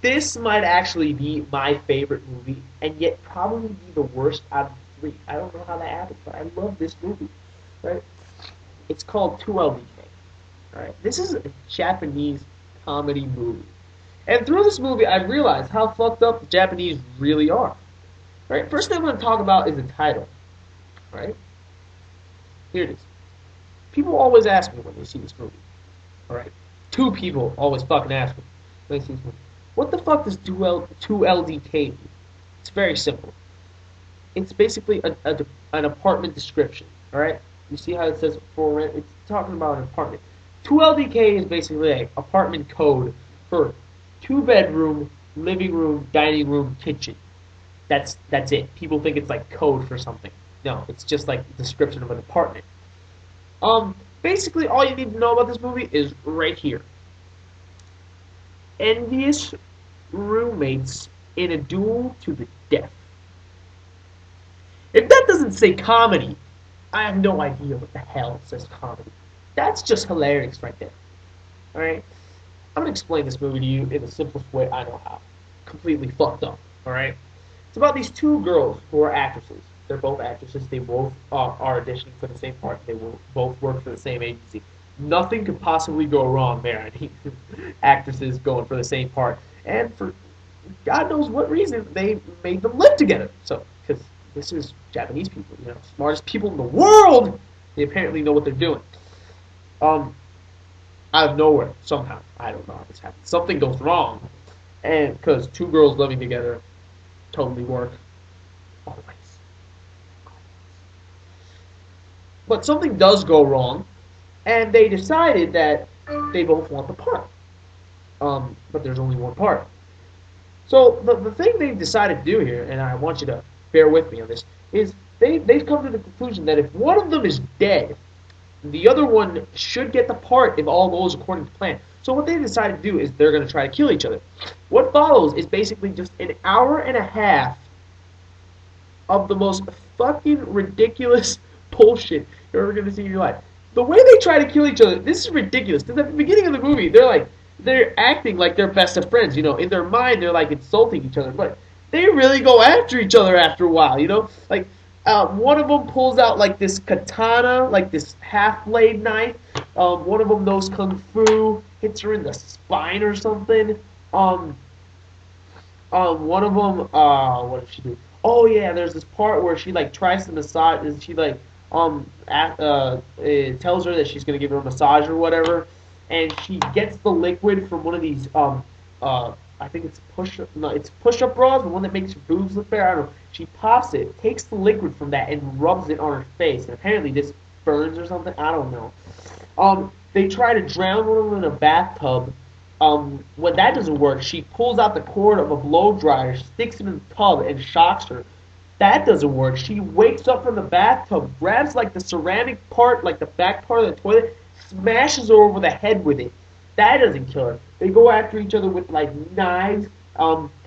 this might actually be my favorite movie, and yet probably be the worst out of the three. I don't know how that happened, but I love this movie. Right? It's called 2LDK. All right, this is a Japanese comedy movie, and through this movie, I realized how fucked up the Japanese really are. Right? First thing I'm going to talk about is the title. All right, here it is. People always ask me when they see this movie. All right, two people always fucking ask me when they see this movie. What the fuck does 2LDK mean? It's very simple. It's basically an apartment description. All right, you see how it says for rent? It's talking about an apartment. 2LDK is basically an apartment code for 2 bedroom, living room, dining room, kitchen. That's it. People think it's like code for something. No, it's just like a description of an apartment. Basically, all you need to know about this movie is right here. Envious roommates in a duel to the death. If that doesn't say comedy, I have no idea what the hell says comedy. That's just hilarious right there. Alright? I'm gonna explain this movie to you in the simplest way I know how. Completely fucked up. Alright? It's about these two girls who are actresses. They're both actresses. They both are auditioning for the same part. They will both work for the same agency. Nothing could possibly go wrong there. I mean, actresses going for the same part. And for God knows what reason, they made them live together. So, because this is Japanese people, you know, smartest people in the world. They apparently know what they're doing. Out of nowhere, somehow, I don't know how this happened. Something goes wrong, and because two girls living together totally work, always. But something does go wrong, and they decided that they both want the part. But there's only one part. So the thing they decided to do here, and I want you to bear with me on this, is they've come to the conclusion that if one of them is dead, the other one should get the part if all goes according to plan. So what they decided to do is they're going to try to kill each other. What follows is basically just an hour and a half of the most fucking ridiculous bullshit you're ever going to see in your life. The way they try to kill each other, this is ridiculous. Because at the beginning of the movie, they're acting like they're best of friends. You know, in their mind, they're like insulting each other, but they really go after each other after a while. You know, like one of them pulls out like this katana, like this half-blade knife. One of them knows kung fu, hits her in the spine or something. One of them, what does she do? Oh yeah, there's this part where she like tries to massage, and she like it tells her that she's gonna give her a massage or whatever, and she gets the liquid from one of these I think it's push-up bras, the one that makes your boobs look fair. I don't know. She pops it, takes the liquid from that, and rubs it on her face. And apparently this burns or something. I don't know. They try to drown one of them in a bathtub. When that doesn't work, she pulls out the cord of a blow dryer, sticks it in the tub, and shocks her. That doesn't work. She wakes up from the bathtub, grabs like the ceramic part, like the back part of the toilet, smashes her over the head with it. That doesn't kill her. They go after each other with like knives,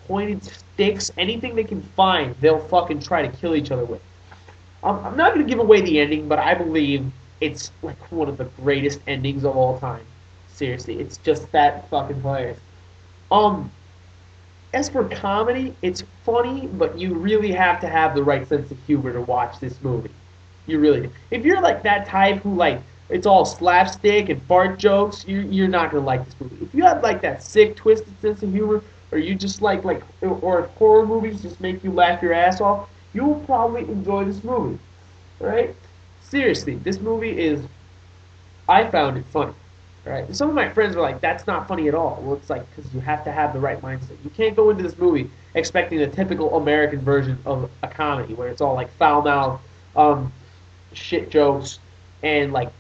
pointed sticks, anything they can find. They'll fucking try to kill each other with. I'm not gonna give away the ending, but I believe it's like one of the greatest endings of all time. Seriously, it's just that fucking hilarious. As for comedy, it's funny, but you really have to have the right sense of humor to watch this movie. You really do. If you're like that type who like it's all slapstick and fart jokes, you're not gonna like this movie. If you have like that sick, twisted sense of humor, or you just like or if horror movies just make you laugh your ass off, you will probably enjoy this movie. Right? Seriously, this movie is. I found it funny. Right? Some of my friends were like, "That's not funny at all." Well, it's like because you have to have the right mindset. You can't go into this movie expecting the typical American version of a comedy where it's all like foul mouth, shit jokes, and like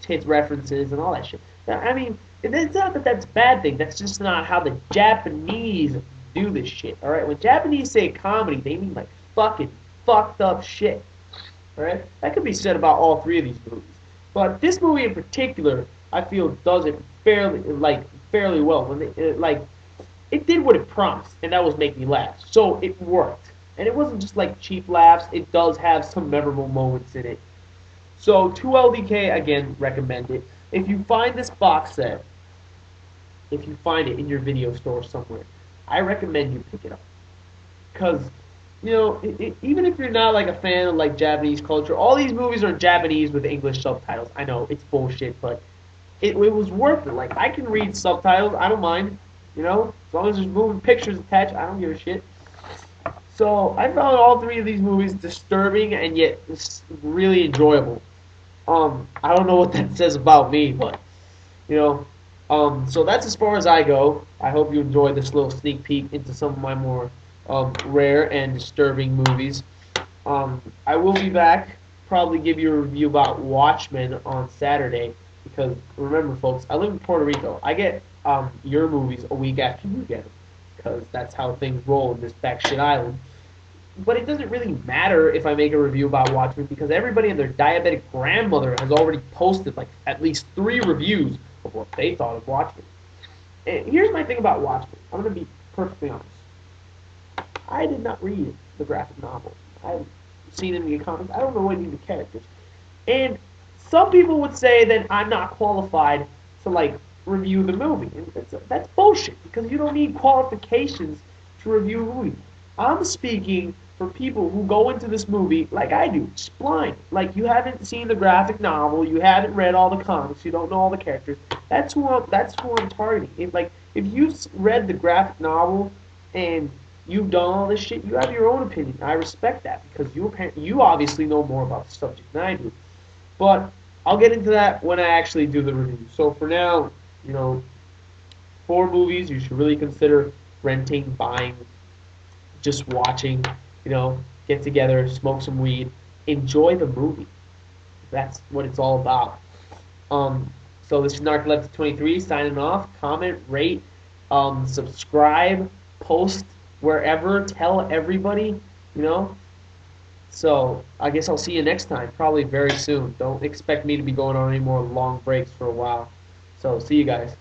tits references and all that shit. I mean, it's not that that's a bad thing. That's just not how the Japanese do this shit. All right, when Japanese say comedy, they mean like fucking fucked up shit. All right, that could be said about all three of these movies, but this movie in particular, I feel does it fairly well. When it did what it promised, and that was make me laugh. So it worked, and it wasn't just like cheap laughs. It does have some memorable moments in it. So 2LDK, again, recommend it. If you find this box set, if you find it in your video store somewhere, I recommend you pick it up because even if you're not like a fan of like Japanese culture, all these movies are Japanese with English subtitles. I know it's bullshit, but it was worth it. Like I can read subtitles, I don't mind. As long as there's moving pictures attached, I don't give a shit. So I found all three of these movies disturbing and yet really enjoyable. I don't know what that says about me, but you know, so that's as far as I go. I hope you enjoyed this little sneak peek into some of my more rare and disturbing movies. I will be back, probably give you a review about Watchmen on Saturday, because remember, folks, I live in Puerto Rico. I get your movies a week after you get them, because that's how things roll in this backshit island. But it doesn't really matter if I make a review about Watchmen because everybody and their diabetic grandmother has already posted like at least 3 reviews of what they thought of Watchmen. And here's my thing about Watchmen. I'm going to be perfectly honest. I did not read the graphic novel. I've seen it in the comics. I don't know any of the characters. And some people would say that I'm not qualified to like review the movie. And that's bullshit because you don't need qualifications to review a movie. I'm speaking for people who go into this movie like I do, just blind. Like you haven't seen the graphic novel, you haven't read all the comics, you don't know all the characters. That's who I'm targeting. If you've read the graphic novel and you've done all this shit, you have your own opinion. I respect that because you obviously know more about the subject than I do. But I'll get into that when I actually do the review. So for now, you know, 4 movies you should really consider renting, buying, just watching, get together, smoke some weed, enjoy the movie. That's what it's all about. So this is Narcoleptic 23 signing off. Comment, rate, subscribe, post wherever, tell everybody, you know. So I guess I'll see you next time, probably very soon. Don't expect me to be going on any more long breaks for a while. So see you guys.